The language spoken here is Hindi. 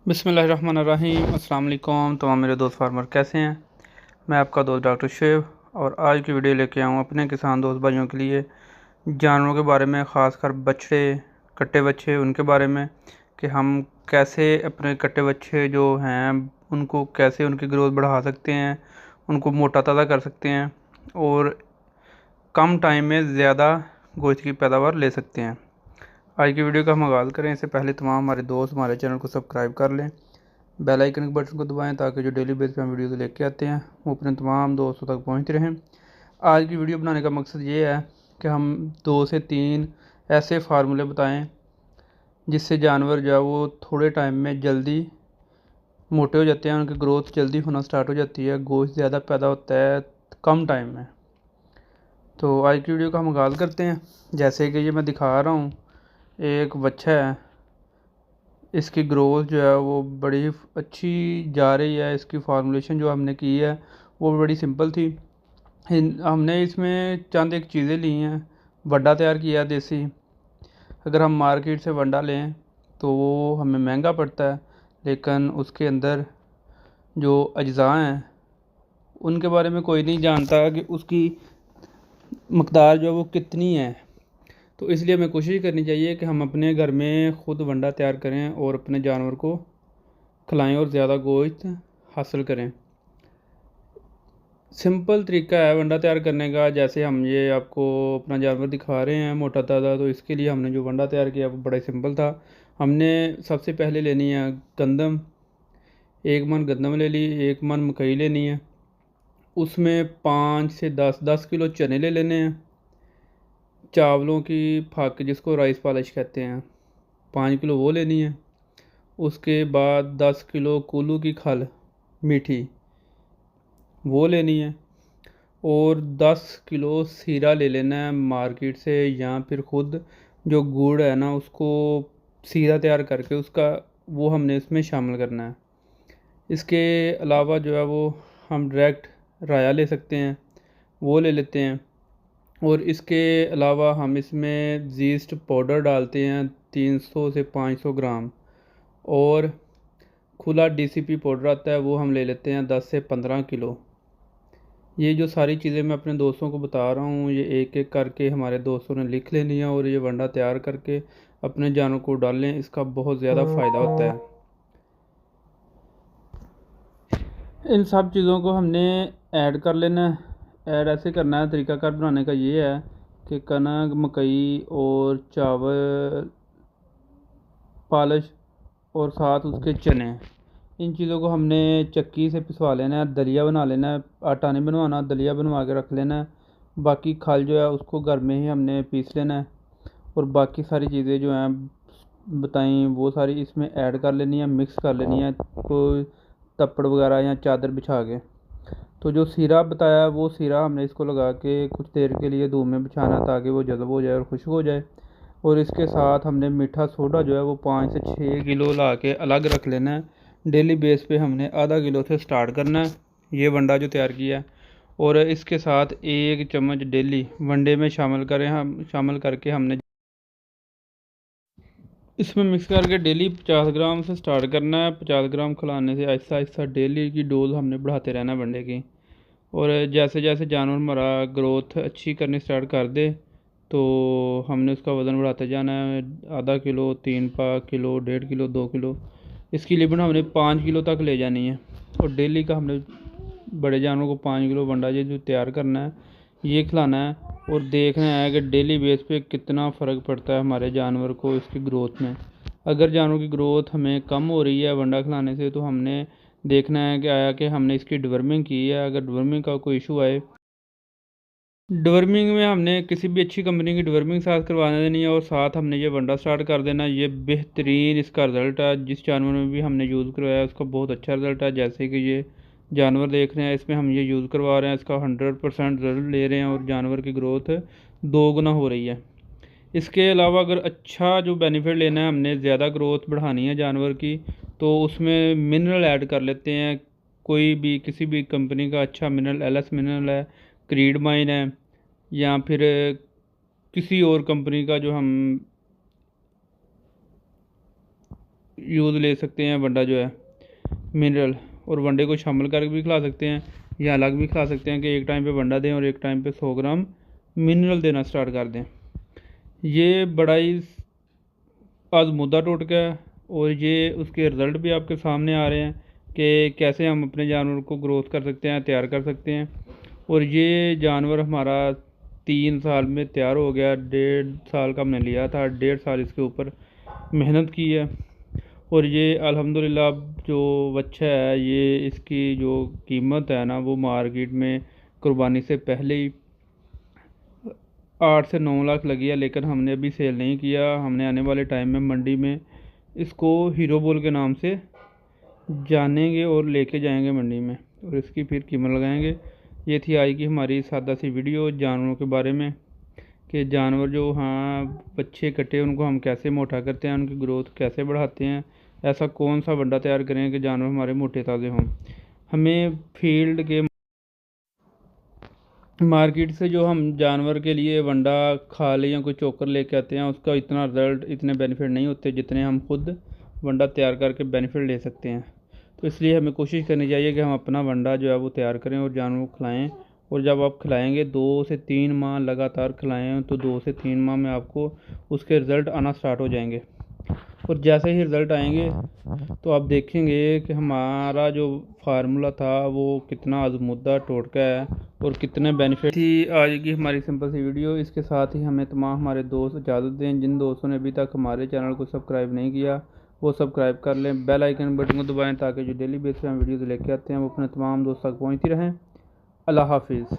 बिस्मिल्लाहिर्रहमानिर्रहीम। अस्सलाम वालेकुम तमाम मेरे दोस्त फार्मर कैसे हैं। मैं आपका दोस्त डॉक्टर शेव और आज की वीडियो लेके आऊँ अपने किसान दोस्त भाइयों के लिए जानवरों के बारे में, ख़ासकर बछड़े, कट्टे बच्चे, उनके बारे में कि हम कैसे अपने कट्टे बच्चे जो हैं उनको कैसे उनकी ग्रोथ बढ़ा सकते हैं, उनको मोटा ताज़ा कर सकते हैं और कम टाइम में ज़्यादा गोश्त की पैदावार ले सकते हैं। आज की वीडियो का हम आगाज़ करें इससे पहले तमाम हमारे दोस्त हमारे चैनल को सब्सक्राइब कर लें, बेल आइकन के बटन को दबाएं ताकि जो डेली बेस पे हम वीडियो लेके आते हैं वो अपने तमाम दोस्तों तक पहुंचते रहें। आज की वीडियो बनाने का मकसद ये है कि हम 2 से 3 ऐसे फार्मूले बताएं जिससे जानवर जो है वो थोड़े टाइम में जल्दी मोटे हो जाते हैं, उनकी ग्रोथ जल्दी होना स्टार्ट हो जाती है, गोश्त ज़्यादा पैदा होता है कम टाइम में। तो आज की वीडियो का हम आगाज़ करते हैं। जैसे कि ये मैं दिखा रहा हूँ, एक बच्चा है, इसकी ग्रोथ जो है वो बड़ी अच्छी जा रही है। इसकी फार्मूलेशन जो हमने की है वो बड़ी सिंपल थी। हमने इसमें चंद एक चीज़ें ली हैं। वंडा तैयार किया देसी। अगर हम मार्केट से वंडा लें तो वो हमें महंगा पड़ता है, लेकिन उसके अंदर जो अज्जा हैं उनके बारे में कोई नहीं जानता कि उसकी मकदार जो है वो कितनी है। तो इसलिए हमें कोशिश करनी चाहिए कि हम अपने घर में ख़ुद वंडा तैयार करें और अपने जानवर को खिलाएं और ज़्यादा गोश्त हासिल करें। सिंपल तरीका है वंडा तैयार करने का। जैसे हम ये आपको अपना जानवर दिखा रहे हैं मोटा ताज़ा, तो इसके लिए हमने जो वंडा तैयार किया वो बड़ा सिंपल था। हमने सबसे पहले लेनी है गंदम, 1 मन गंदम ले ली, 1 मन मकई लेनी है, उसमें 5 से 10 किलो चने ले लेने हैं, चावलों की फाक जिसको राइस पॉलिश कहते हैं 5 किलो वो लेनी है। उसके बाद 10 किलो कोलू की खल मीठी वो लेनी है और 10 किलो सीरा ले लेना है मार्केट से, या फिर ख़ुद जो गुड़ है ना उसको सीरा तैयार करके उसका वो हमने इसमें शामिल करना है। इसके अलावा जो है वो हम डायरेक्ट राया ले सकते हैं, वो ले लेते हैं। और इसके अलावा हम इसमें जीस्ट पाउडर डालते हैं 300 से 500 ग्राम, और खुला डीसीपी पाउडर आता है वो हम ले लेते हैं 10 से 15 किलो। ये जो सारी चीज़ें मैं अपने दोस्तों को बता रहा हूँ ये एक एक करके हमारे दोस्तों ने लिख लेनी है और ये वंडा तैयार करके अपने जानवर को डालें। इसका बहुत ज़्यादा फ़ायदा होता है। इन सब चीज़ों को हमने ऐड कर लेना है। ऐड ऐसे करना है, तरीकाकार बनाने का ये है कि कनक, मकई और चावल पॉलिश और साथ उसके चने, इन चीज़ों को हमने चक्की से पिसवा लेना है, दलिया बना लेना है। आटा नहीं बनवाना, दलिया बनवा के रख लेना है। बाकी खल जो है उसको घर में ही हमने पीस लेना है और बाकी सारी चीज़ें जो हैं बताई वो सारी इसमें ऐड कर लेनी है, मिक्स कर लेनी है कोई तप्पड़ वगैरह या चादर बिछा के। तो जो सीरा बताया वो सीरा हमने इसको लगा के कुछ देर के लिए धूप में बिछाना ताकि वो जज़ब हो जाए और खुश्क हो जाए। और इसके साथ हमने मीठा सोडा जो है वो 5 से 6 किलो ला के अलग रख लेना है। डेली बेस पे हमने आधा किलो से स्टार्ट करना है ये वंडा जो तैयार किया है। और इसके साथ 1 चम्मच डेली वनडे में शामिल करके हमने इसमें मिक्स करके डेली 50 ग्राम से स्टार्ट करना है। 50 ग्राम खिलाने से आहिस्ता आहिस्ता डेली की डोज हमने बढ़ाते रहना है वनडे की। और जैसे जैसे जानवर हमारा ग्रोथ अच्छी करनी स्टार्ट कर दे तो हमने उसका वज़न बढ़ाते जाना है। आधा किलो, 3 किलो, 1.5 किलो, 2 किलो, इसकी लिमिट हमने 5 किलो तक ले जानी है। और डेली का हमने बड़े जानवरों को 5 किलो वंडा ये जो तैयार करना है ये खिलाना है और देखना है कि डेली बेस पे कितना फ़र्क पड़ता है हमारे जानवर को इसकी ग्रोथ में। अगर जानवर की ग्रोथ हमें कम हो रही है वंडा खिलाने से तो हमने देखना है कि आया कि हमने इसकी डिवर्मिंग की है। अगर डिवर्मिंग का कोई इशू आए, डिवर्मिंग में हमने किसी भी अच्छी कंपनी की डिवर्मिंग साथ करवाने देनी है और साथ हमने ये वंडा स्टार्ट कर देना। ये बेहतरीन इसका रिज़ल्ट है। जिस जानवर में भी हमने यूज़ करवाया उसका बहुत अच्छा रिज़ल्ट है। जैसे कि ये जानवर देख रहे हैं, इसमें हम ये यूज़ करवा रहे हैं, इसका 100% रिज़ल्ट ले रहे हैं और जानवर की ग्रोथ 2 गुना हो रही है। इसके अलावा अगर अच्छा जो बेनिफिट लेना है, हमने ज़्यादा ग्रोथ बढ़ानी है जानवर की, तो उसमें मिनरल ऐड कर लेते हैं। कोई भी किसी भी कंपनी का अच्छा मिनरल, एलएस मिनरल है, क्रीड माइन है, या फिर किसी और कंपनी का जो हम यूज़ ले सकते हैं वंडा जो है मिनरल, और वनडे को शामिल करके भी खिला सकते हैं या अलग भी खिला सकते हैं कि एक टाइम पे वंडा दें और एक टाइम पे 100 ग्राम मिनरल देना स्टार्ट कर दें। ये बड़ा ही आज़मूदा टोटका है और ये उसके रिज़ल्ट भी आपके सामने आ रहे हैं कि कैसे हम अपने जानवर को ग्रोथ कर सकते हैं, तैयार कर सकते हैं। और ये जानवर हमारा 3 साल में तैयार हो गया। 1.5 साल का हमने लिया था, 1.5 साल इसके ऊपर मेहनत की है और ये अल्हम्दुलिल्लाह जो बच्चा है, ये इसकी जो कीमत है ना, वो मार्केट में कुर्बानी से पहले ही 8 से 9 लाख लगी है, लेकिन हमने अभी सेल नहीं किया। हमने आने वाले टाइम में मंडी में इसको हीरो बोल के नाम से जानेंगे और लेके जाएंगे मंडी में और इसकी फिर कीमत लगाएंगे। ये थी आज की हमारी सादा सी वीडियो जानवरों के बारे में कि जानवर जो बच्चे कटे उनको हम कैसे मोटा करते हैं, उनकी ग्रोथ कैसे बढ़ाते हैं, ऐसा कौन सा वंडा तैयार करें कि जानवर हमारे मोटे ताज़े हों। हमें फील्ड के मार्केट से जो हम जानवर के लिए वंडा खाल या कोई चोकर लेके आते हैं उसका इतना रिजल्ट, इतने बेनिफिट नहीं होते जितने हम खुद वंडा तैयार करके बेनिफिट ले सकते हैं। तो इसलिए हमें कोशिश करनी चाहिए कि हम अपना वंडा जो है वो तैयार करें और जानवरों को खिलाएं। और जब आप खिलाएंगे 2 से 3 माह लगातार खिलाएं तो 2 से 3 माह में आपको उसके रिज़ल्ट आना स्टार्ट हो जाएंगे। और जैसे ही रिज़ल्ट आएंगे तो आप देखेंगे कि हमारा जो फार्मूला था वो कितना आज़मूदा टोटका है और कितने बेनिफिट थी। आज की हमारी सिंपल सी वीडियो, इसके साथ ही हमें तमाम हमारे दोस्त इजाज़त दें। जिन दोस्तों ने अभी तक हमारे चैनल को सब्सक्राइब नहीं किया वो सब्सक्राइब कर लें, बेल आइकन बटन को दबाएं ताकि जो डेली बेस पे हम वीडियोज़ लेके आते हैं वो अपने तमाम दोस्तों तक पहुँचती रहें। अल्लाह हाफिज़।